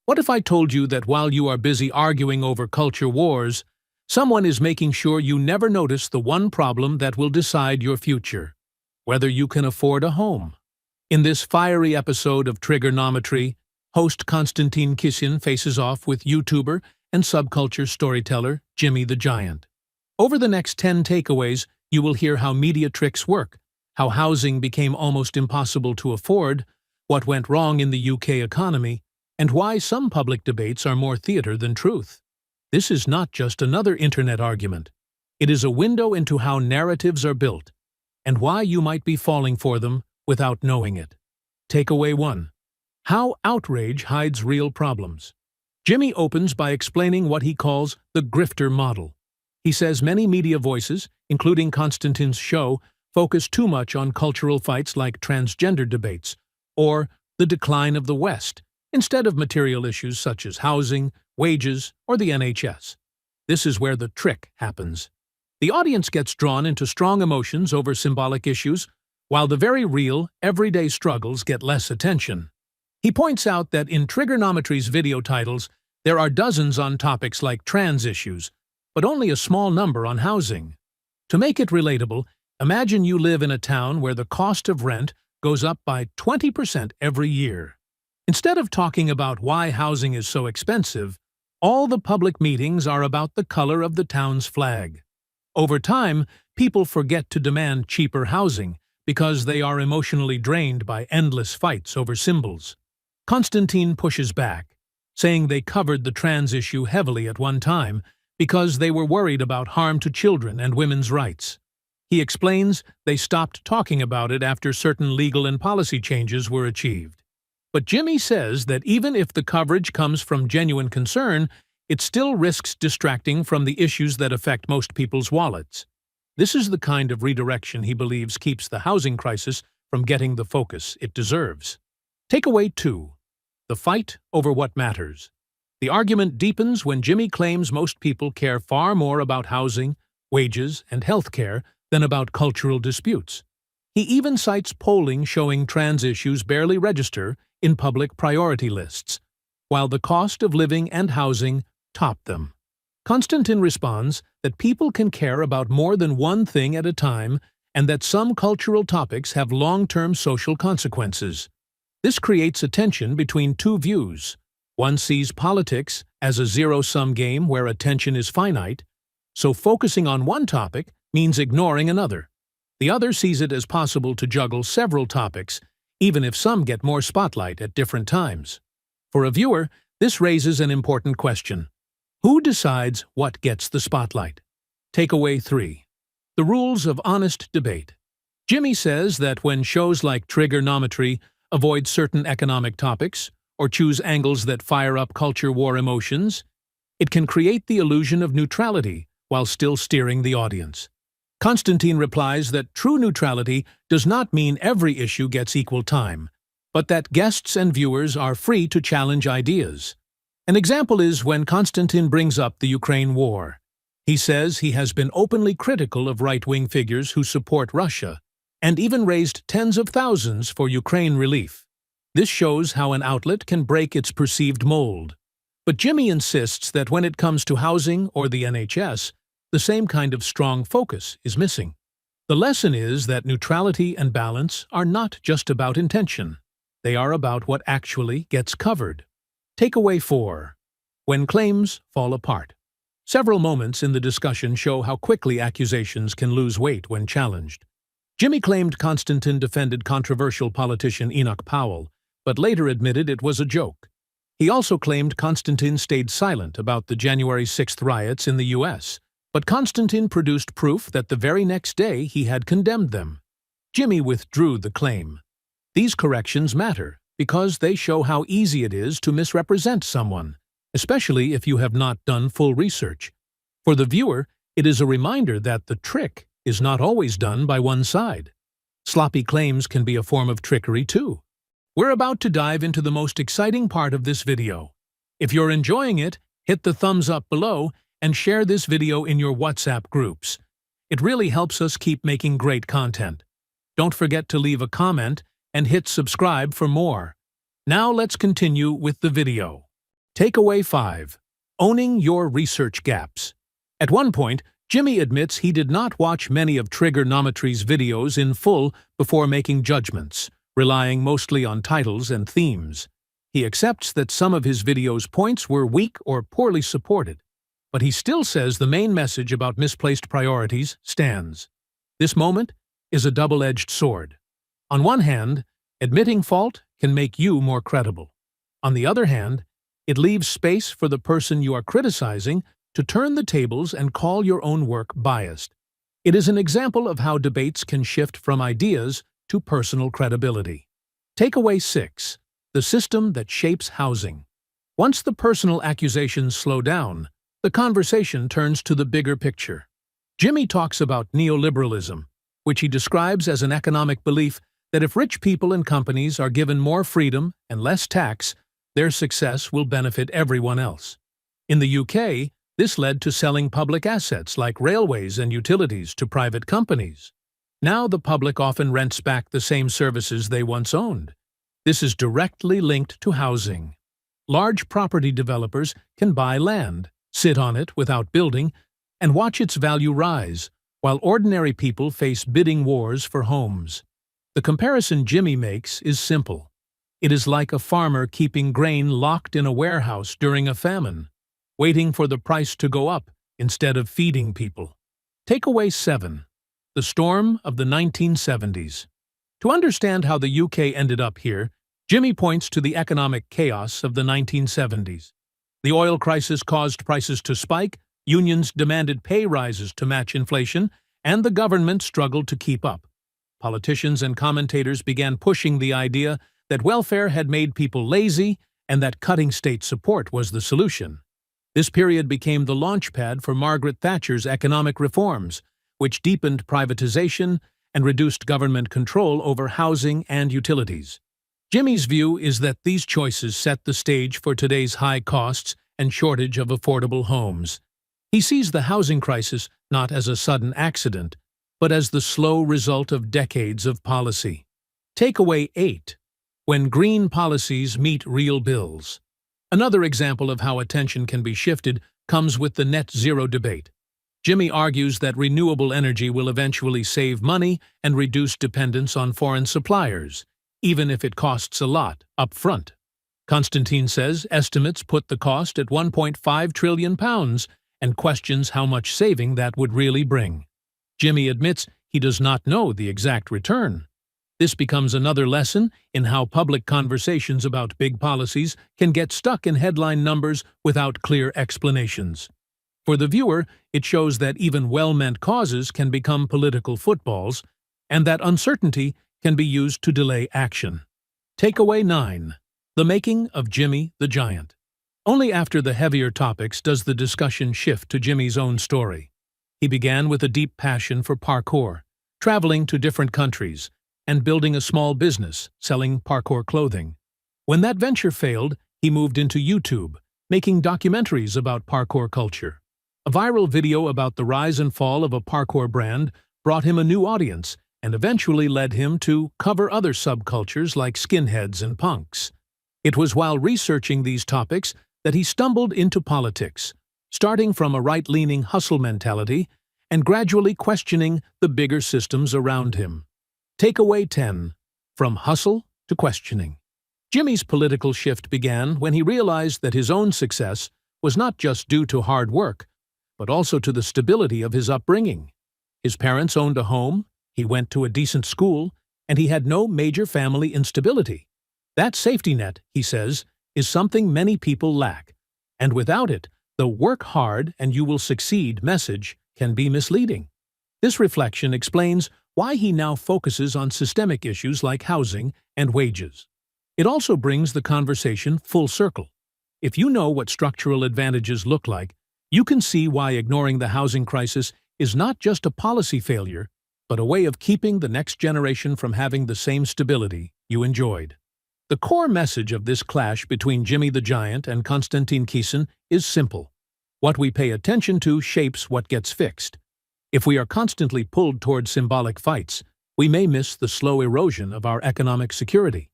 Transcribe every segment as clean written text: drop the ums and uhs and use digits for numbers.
What if I told you that while you are busy arguing over culture wars, someone is making sure you never notice the one problem that will decide your future: whether you can afford a home? In this fiery episode of Triggernometry, host Konstantin Kisin faces off with YouTuber and subculture storyteller Jimmy the Giant. Over the next 10 takeaways, you will hear how media tricks work, how housing became almost impossible to afford, what went wrong in the UK economy, and why some public debates are more theater than truth. This is not just another internet argument. It is a window into how narratives are built, and why you might be falling for them without knowing it. Takeaway 1. How outrage hides real problems. Jimmy opens by explaining what he calls the grifter model. He says many media voices, including Konstantin's show, focus too much on cultural fights like transgender debates or the decline of the West, instead of material issues such as housing, wages, or the NHS. This is where the trick happens. The audience gets drawn into strong emotions over symbolic issues, while the very real, everyday struggles get less attention. He points out that in Triggernometry's video titles, there are dozens on topics like trans issues, but only a small number on housing. To make it relatable, imagine you live in a town where the cost of rent goes up by 20% every year. Instead of talking about why housing is so expensive, all the public meetings are about the color of the town's flag. Over time, people forget to demand cheaper housing because they are emotionally drained by endless fights over symbols. Konstantin pushes back, saying they covered the trans issue heavily at one time because they were worried about harm to children and women's rights. He explains they stopped talking about it after certain legal and policy changes were achieved. But Jimmy says that even if the coverage comes from genuine concern, it still risks distracting from the issues that affect most people's wallets. This is the kind of redirection he believes keeps the housing crisis from getting the focus it deserves. Takeaway 2. The fight over what matters. The argument deepens when Jimmy claims most people care far more about housing, wages, and healthcare than about cultural disputes. He even cites polling showing trans issues barely register in public priority lists, while the cost of living and housing top them. Konstantin responds that people can care about more than one thing at a time and that some cultural topics have long-term social consequences. This creates a tension between two views. One sees politics as a zero-sum game where attention is finite, so focusing on one topic means ignoring another. The other sees it as possible to juggle several topics, even if some get more spotlight at different times. For a viewer, this raises an important question. Who decides what gets the spotlight? Takeaway 3. The rules of honest debate. Jimmy says that when shows like Triggernometry avoid certain economic topics or choose angles that fire up culture war emotions, it can create the illusion of neutrality while still steering the audience. Konstantin replies that true neutrality does not mean every issue gets equal time, but that guests and viewers are free to challenge ideas. An example is when Konstantin brings up the Ukraine war. He says he has been openly critical of right-wing figures who support Russia, and even raised tens of thousands for Ukraine relief. This shows how an outlet can break its perceived mold. But Jimmy insists that when it comes to housing or the NHS, the same kind of strong focus is missing. The lesson is that neutrality and balance are not just about intention. They are about what actually gets covered. Takeaway 4. When claims fall apart. Several moments in the discussion show how quickly accusations can lose weight when challenged. Jimmy claimed Konstantin defended controversial politician Enoch Powell, but later admitted it was a joke. He also claimed Konstantin stayed silent about the January 6th riots in the US, but Konstantin produced proof that the very next day he had condemned them. Jimmy withdrew the claim. These corrections matter because they show how easy it is to misrepresent someone, especially if you have not done full research. For the viewer, it is a reminder that the trick is not always done by one side. Sloppy claims can be a form of trickery too. We're about to dive into the most exciting part of this video. If you're enjoying it, hit the thumbs up below and share this video in your WhatsApp groups. It really helps us keep making great content. Don't forget to leave a comment and hit subscribe for more. Now let's continue with the video. Takeaway 5. Owning your research gaps. At one point, Jimmy admits he did not watch many of Triggernometry's videos in full before making judgments, relying mostly on titles and themes. He accepts that some of his videos' points were weak or poorly supported, but he still says the main message about misplaced priorities stands. This moment is a double-edged sword. On one hand, admitting fault can make you more credible. On the other hand, it leaves space for the person you are criticizing to turn the tables and call your own work biased. It is an example of how debates can shift from ideas to personal credibility. Takeaway 6. The system that shapes housing. Once the personal accusations slow down, the conversation turns to the bigger picture. Jimmy talks about neoliberalism, which he describes as an economic belief that if rich people and companies are given more freedom and less tax, their success will benefit everyone else. In the UK, this led to selling public assets like railways and utilities to private companies. Now the public often rents back the same services they once owned. This is directly linked to housing. Large property developers can buy land, sit on it without building, and watch its value rise, while ordinary people face bidding wars for homes. The comparison Jimmy makes is simple. It is like a farmer keeping grain locked in a warehouse during a famine, waiting for the price to go up instead of feeding people. Takeaway 7. The storm of the 1970s. To understand how the UK ended up here, Jimmy points to the economic chaos of the 1970s. The oil crisis caused prices to spike, unions demanded pay rises to match inflation, and the government struggled to keep up. Politicians and commentators began pushing the idea that welfare had made people lazy and that cutting state support was the solution. This period became the launchpad for Margaret Thatcher's economic reforms, which deepened privatization and reduced government control over housing and utilities. Jimmy's view is that these choices set the stage for today's high costs and shortage of affordable homes. He sees the housing crisis not as a sudden accident, but as the slow result of decades of policy. Takeaway 8. When green policies meet real bills. Another example of how attention can be shifted comes with the net zero debate. Jimmy argues that renewable energy will eventually save money and reduce dependence on foreign suppliers, even if it costs a lot up front. Konstantin says estimates put the cost at £1.5 trillion and questions how much saving that would really bring. Jimmy admits he does not know the exact return. This becomes another lesson in how public conversations about big policies can get stuck in headline numbers without clear explanations. For the viewer, it shows that even well-meant causes can become political footballs, and that uncertainty can be used to delay action. Takeaway 9. The making of Jimmy the Giant. Only after the heavier topics does the discussion shift to Jimmy's own story. He began with a deep passion for parkour, traveling to different countries, and building a small business selling parkour clothing. When that venture failed, he moved into YouTube, making documentaries about parkour culture. A viral video about the rise and fall of a parkour brand brought him a new audience and eventually led him to cover other subcultures like skinheads and punks. It was while researching these topics that he stumbled into politics, starting from a right-leaning hustle mentality and gradually questioning the bigger systems around him. Takeaway 10. From hustle to questioning. Jimmy's political shift began when he realized that his own success was not just due to hard work, but also to the stability of his upbringing. His parents owned a home, he went to a decent school, and he had no major family instability. That safety net, he says, is something many people lack, and without it, the "work hard and you will succeed" message can be misleading. This reflection explains why he now focuses on systemic issues like housing and wages. It also brings the conversation full circle. If you know what structural advantages look like, you can see why ignoring the housing crisis is not just a policy failure, but a way of keeping the next generation from having the same stability you enjoyed. The core message of this clash between Jimmy the Giant and Konstantin Kisin is simple. What we pay attention to shapes what gets fixed. If we are constantly pulled toward symbolic fights, we may miss the slow erosion of our economic security.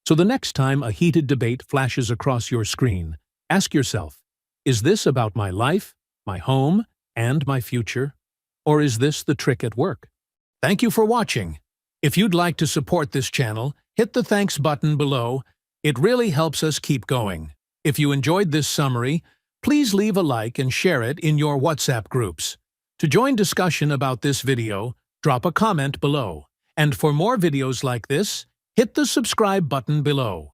So the next time a heated debate flashes across your screen, Ask yourself, is this about my life, my home, and my future? Or is this the trick at work? Thank you for watching. If you'd like to support this channel, hit the thanks button below. It really helps us keep going. If you enjoyed this summary, please leave a like and share it in your WhatsApp groups. To join discussion about this video, drop a comment below. And for more videos like this, hit the subscribe button below.